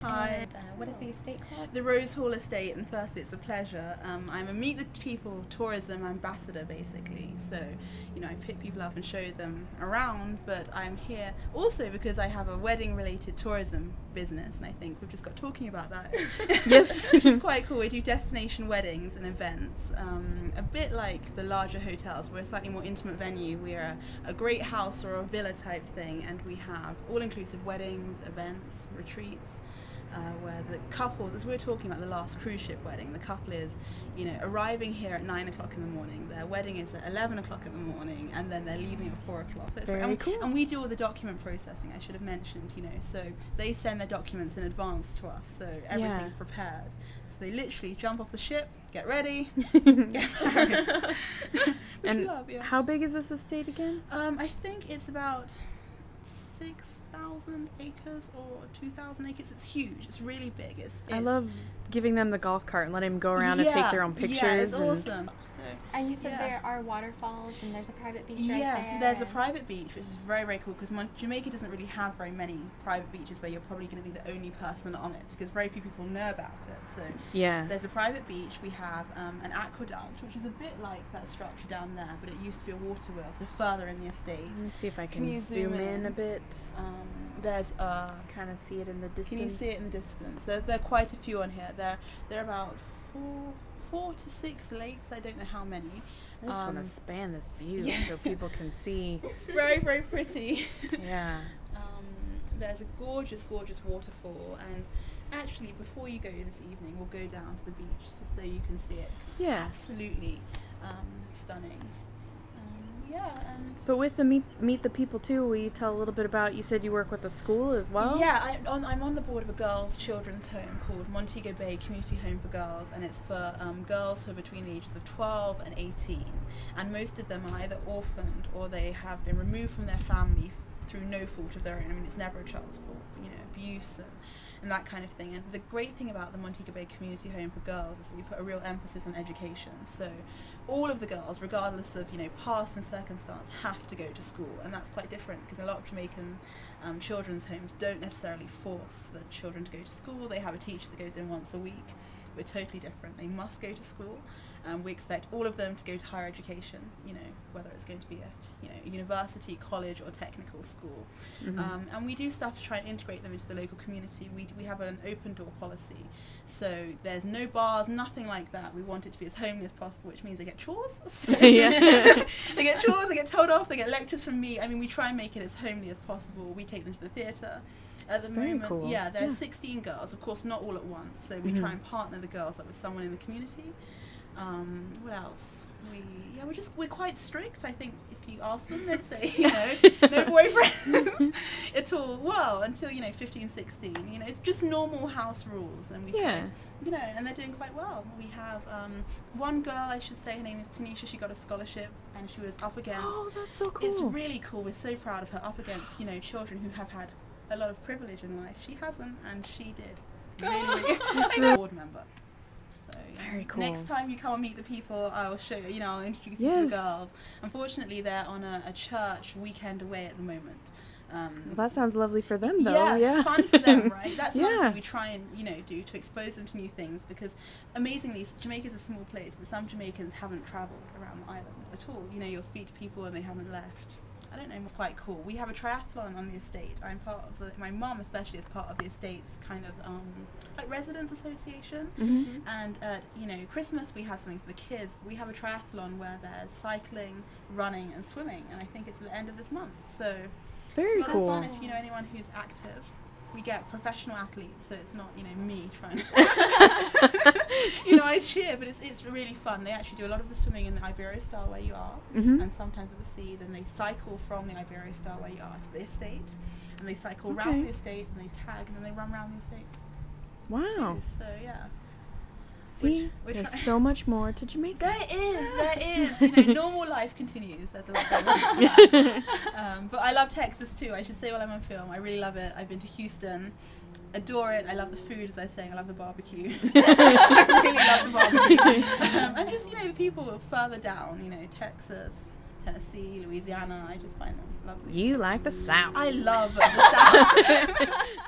Hi. And what is the estate called? The Rose Hall Estate, and firstly it's a pleasure. I'm a Meet the People tourism ambassador basically, so I pick people up and show them around, but I'm here also because I have a wedding related tourism business, and I think we've just got talking about that. Yes. Which is quite cool. We do destination weddings and events, a bit like the larger hotels. We're a slightly more intimate venue. We're a great house or a villa type thing, and we have all-inclusive weddings, events, retreats, where the couples, as we were talking about the last cruise ship wedding, the couple is, arriving here at 9 o'clock in the morning. Their wedding is at 11 o'clock in the morning, and then they're leaving at 4 o'clock. So it's Very cool. And we do all the document processing, I should have mentioned, so they send their documents in advance to us, so everything's prepared. So they literally jump off the ship, get ready, get married. Which And we love, yeah. how big is this estate again? I think it's about 6,000 acres or 2,000 acres. It's huge. It's really big. I love giving them the golf cart and letting them go around and take their own pictures. Yeah, it's awesome. And you said there are waterfalls and there's a private beach right there. Yeah, there's a private beach, which is very, very cool, because Jamaica doesn't really have very many private beaches where you're probably going to be the only person on it, because very few people know about it. So there's a private beach. We have an aqueduct, which is a bit like that structure down there, but it used to be a water wheel, so further in the estate. Let me see if I can you zoom in a bit. There's kind of see it in the distance. Can you see it in the distance? There are quite a few on here. There are about four to six lakes. I don't know how many. I just want to span this view so people can see. It's very, very pretty. Yeah. There's a gorgeous, gorgeous waterfall, and actually before you go this evening, we'll go down to the beach just so you can see it. It's absolutely stunning. But with the meet the People too, will you tell a little bit about, you said you work with a school as well? Yeah, I'm on the board of a girls' children's home called Montego Bay Community Home for Girls, and it's for girls who are between the ages of 12 and 18, and most of them are either orphaned or they have been removed from their family through no fault of their own. I mean, it's never a child's fault, but abuse and that kind of thing. And the great thing about the Montego Bay Community Home for Girls is that we put a real emphasis on education. So all of the girls, regardless of past and circumstance, have to go to school, and that's quite different because a lot of Jamaican children's homes don't necessarily force the children to go to school. They have a teacher that goes in once a week. We're totally different. They must go to school. We expect all of them to go to higher education, whether it's going to be at university, college or technical school. And we do stuff to try and integrate them into the local community. We have an open door policy, so there's no bars, nothing like that. We want it to be as homely as possible, which means they get chores. So they get chores, they get told off, they get lectures from me. I mean, we try and make it as homely as possible. We take them to the theatre. At the moment, there are 16 girls, of course not all at once, so we try and partner the girls up with someone in the community. What else? We're quite strict. I think if you ask them, they'd say, no boyfriends at all. Well, until 15, 16. It's just normal house rules, and we try, and they're doing quite well. We have one girl, I should say, her name is Tanisha. She got a scholarship, and she was up against. Oh, that's so cool. It's really cool. We're so proud of her. Up against children who have had a lot of privilege in life. She hasn't, and she did. Really, I'm a board member. So, very cool. Next time you come and meet the people, I will show you. I'll introduce you to the girls. Unfortunately, they're on a church weekend away at the moment. Well, that sounds lovely for them, though. Yeah, fun for them, right? That's another thing we try and do to expose them to new things, because amazingly, Jamaica's a small place, but some Jamaicans haven't travelled around the island at all. You'll speak to people and they haven't left. I don't know, quite cool. We have a triathlon on the estate. I'm part of my mum especially is part of the estate's kind of like residents association. And at Christmas we have something for the kids. We have a triathlon where there's cycling, running and swimming, and I think it's at the end of this month. So very it's cool. fun if you know anyone who's active. We get professional athletes, so it's not me trying to I cheer, but it's really fun. They actually do a lot of the swimming in the Ibero style where you are, and sometimes at the sea. Then they cycle from the Ibero style where you are to the estate, and they cycle round the estate, and they tag, and then they run around the estate. Wow. Too. So yeah. See, there's so much more to Jamaica. There is. Normal life continues. There's a lot going on. But I love Texas too. I should say while I'm on film, I really love it. I've been to Houston. Adore it. I love the food, as I was saying. I love the barbecue. I really love the barbecue. And just, the people further down, Texas, Tennessee, Louisiana, I just find them lovely. You like the South. I love the South.